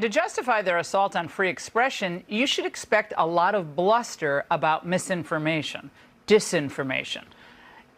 To justify their assault on free expression, you should expect a lot of bluster about misinformation, disinformation,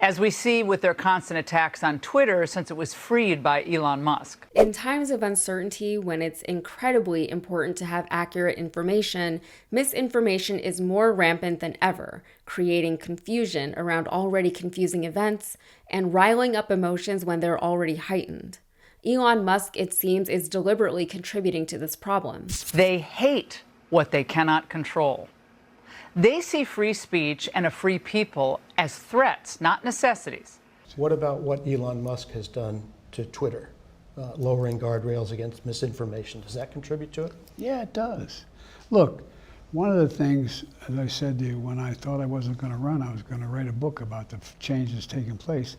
as we see with their constant attacks on Twitter since it was freed by Elon Musk. In times of uncertainty, when it's incredibly important to have accurate information, misinformation is more rampant than ever, creating confusion around already confusing events and riling up emotions when they're already heightened. Elon Musk, it seems, is deliberately contributing to this problem. They hate what they cannot control. They see free speech and a free people as threats, not necessities. What about what Elon Musk has done to Twitter, lowering guardrails against misinformation? Does that contribute to it? Yeah, it does. Look, one of the things, as I said to you, when I thought I wasn't going to run, I was going to write a book about the changes taking place.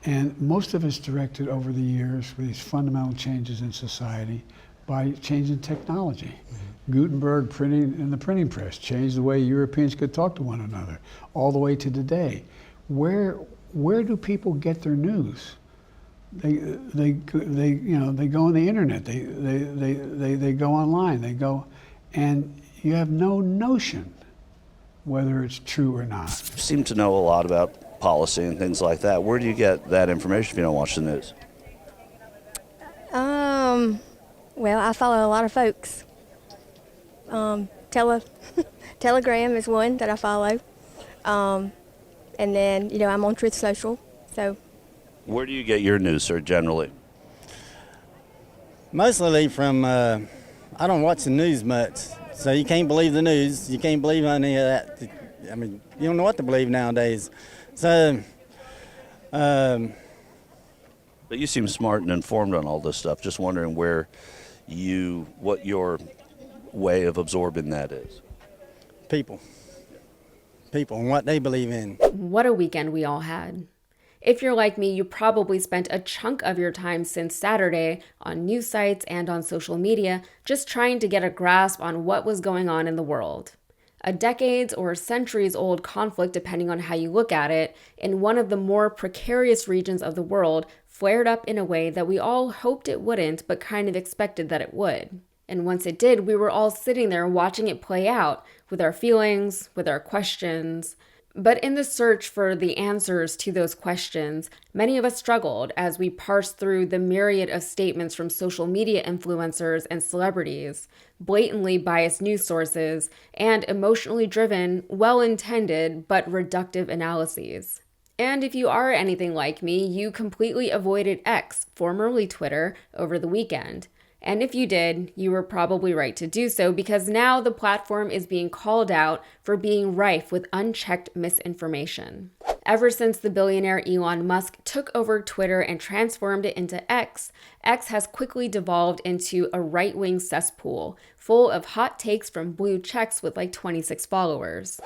And most of it's directed over the years with these fundamental changes in society by changing technology. Mm-hmm. Gutenberg printing in the printing press changed the way Europeans could talk to one another, all the way to today. Where do people get their news? They go on the internet. They go online. They go, and you have no notion whether it's true or not. You seem to know a lot about policy and things like that. Where do you get that information if you don't watch the news? Well, I follow a lot of folks. Telegram is one that I follow. And then, I'm on Truth Social. So, where do you get your news, sir, generally? Mostly from, I don't watch the news much. So you can't believe the news. You can't believe any of that. I mean, you don't know what to believe nowadays. So, but you seem smart and informed on all this stuff. Just wondering what your way of absorbing that is. People and what they believe in. What a weekend we all had. If you're like me, you probably spent a chunk of your time since Saturday on news sites and on social media just trying to get a grasp on what was going on in the world. A decades or centuries old conflict, depending on how you look at it, in one of the more precarious regions of the world flared up in a way that we all hoped it wouldn't, but kind of expected that it would. And once it did, we were all sitting there watching it play out with our feelings, with our questions. But in the search for the answers to those questions, many of us struggled as we parsed through the myriad of statements from social media influencers and celebrities, blatantly biased news sources, and emotionally driven, well-intended, but reductive analyses. And if you are anything like me, you completely avoided X, formerly Twitter, over the weekend. And if you did, you were probably right to do so because now the platform is being called out for being rife with unchecked misinformation. Ever since the billionaire Elon Musk took over Twitter and transformed it into X, X has quickly devolved into a right-wing cesspool full of hot takes from blue checks with like 26 followers.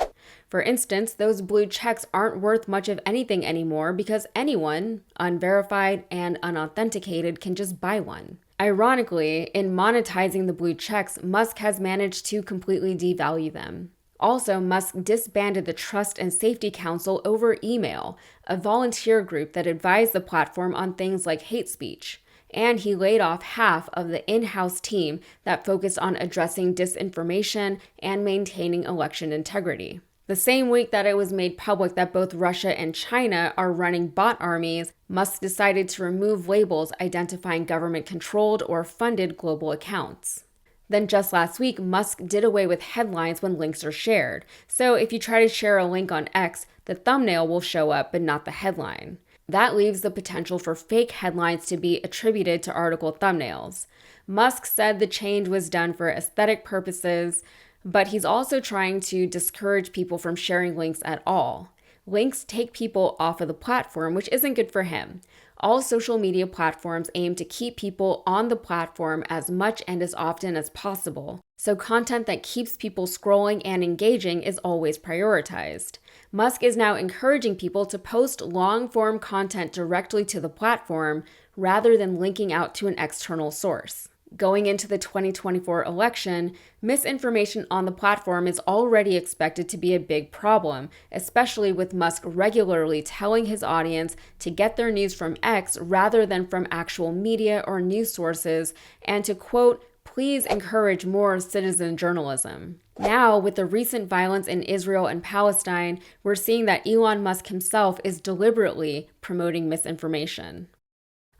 For instance, those blue checks aren't worth much of anything anymore because anyone, unverified and unauthenticated, can just buy one. Ironically, in monetizing the blue checks, Musk has managed to completely devalue them. Also, Musk disbanded the Trust and Safety Council over email, a volunteer group that advised the platform on things like hate speech. And he laid off half of the in-house team that focused on addressing disinformation and maintaining election integrity. The same week that it was made public that both Russia and China are running bot armies, Musk decided to remove labels identifying government-controlled or funded global accounts. Then just last week, Musk did away with headlines when links are shared. So if you try to share a link on X, the thumbnail will show up but not the headline. That leaves the potential for fake headlines to be attributed to article thumbnails. Musk said the change was done for aesthetic purposes, but he's also trying to discourage people from sharing links at all. Links take people off of the platform, which isn't good for him. All social media platforms aim to keep people on the platform as much and as often as possible, so content that keeps people scrolling and engaging is always prioritized. Musk is now encouraging people to post long-form content directly to the platform rather than linking out to an external source. Going into the 2024 election, misinformation on the platform is already expected to be a big problem, especially with Musk regularly telling his audience to get their news from X rather than from actual media or news sources, and to, quote, please encourage more citizen journalism. Now, with the recent violence in Israel and Palestine, we're seeing that Elon Musk himself is deliberately promoting misinformation.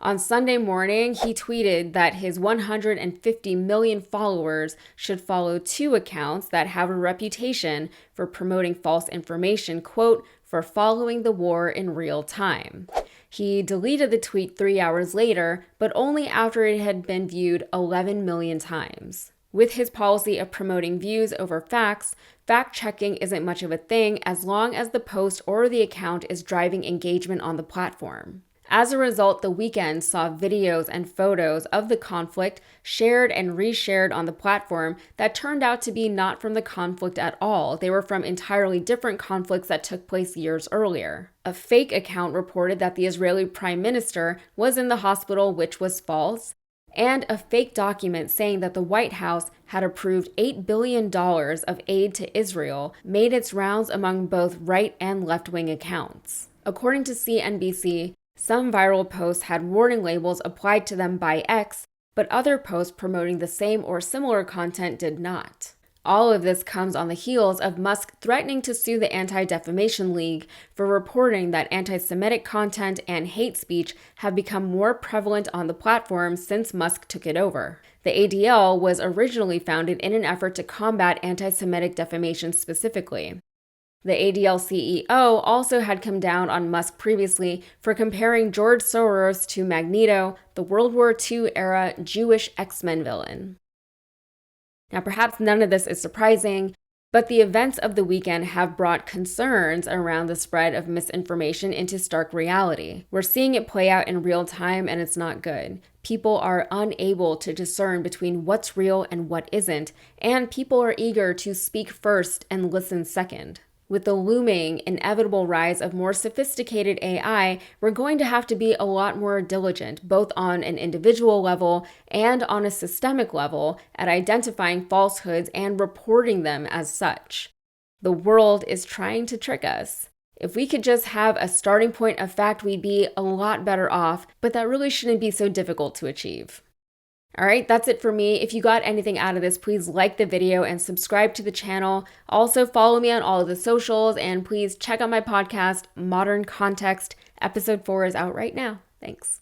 On Sunday morning, he tweeted that his 150 million followers should follow 2 accounts that have a reputation for promoting false information, quote, for following the war in real time. He deleted the tweet 3 hours later, but only after it had been viewed 11 million times. With his policy of promoting views over facts, fact-checking isn't much of a thing as long as the post or the account is driving engagement on the platform. As a result, The Weeknd saw videos and photos of the conflict shared and reshared on the platform that turned out to be not from the conflict at all. They were from entirely different conflicts that took place years earlier. A fake account reported that the Israeli prime minister was in the hospital, which was false, and a fake document saying that the White House had approved $8 billion of aid to Israel made its rounds among both right and left-wing accounts. According to CNBC, some viral posts had warning labels applied to them by X, but other posts promoting the same or similar content did not. All of this comes on the heels of Musk threatening to sue the Anti-Defamation League for reporting that anti-Semitic content and hate speech have become more prevalent on the platform since Musk took it over. The ADL was originally founded in an effort to combat anti-Semitic defamation specifically. The ADL CEO also had come down on Musk previously for comparing George Soros to Magneto, the World War II-era Jewish X-Men villain. Now, perhaps none of this is surprising, but the events of the weekend have brought concerns around the spread of misinformation into stark reality. We're seeing it play out in real time, and it's not good. People are unable to discern between what's real and what isn't, and people are eager to speak first and listen second. With the looming, inevitable rise of more sophisticated AI, we're going to have to be a lot more diligent, both on an individual level and on a systemic level, at identifying falsehoods and reporting them as such. The world is trying to trick us. If we could just have a starting point of fact, we'd be a lot better off, but that really shouldn't be so difficult to achieve. All right, that's it for me. If you got anything out of this, please like the video and subscribe to the channel. Also, follow me on all of the socials, and please check out my podcast, Modern Context. Episode 4 is out right now. Thanks.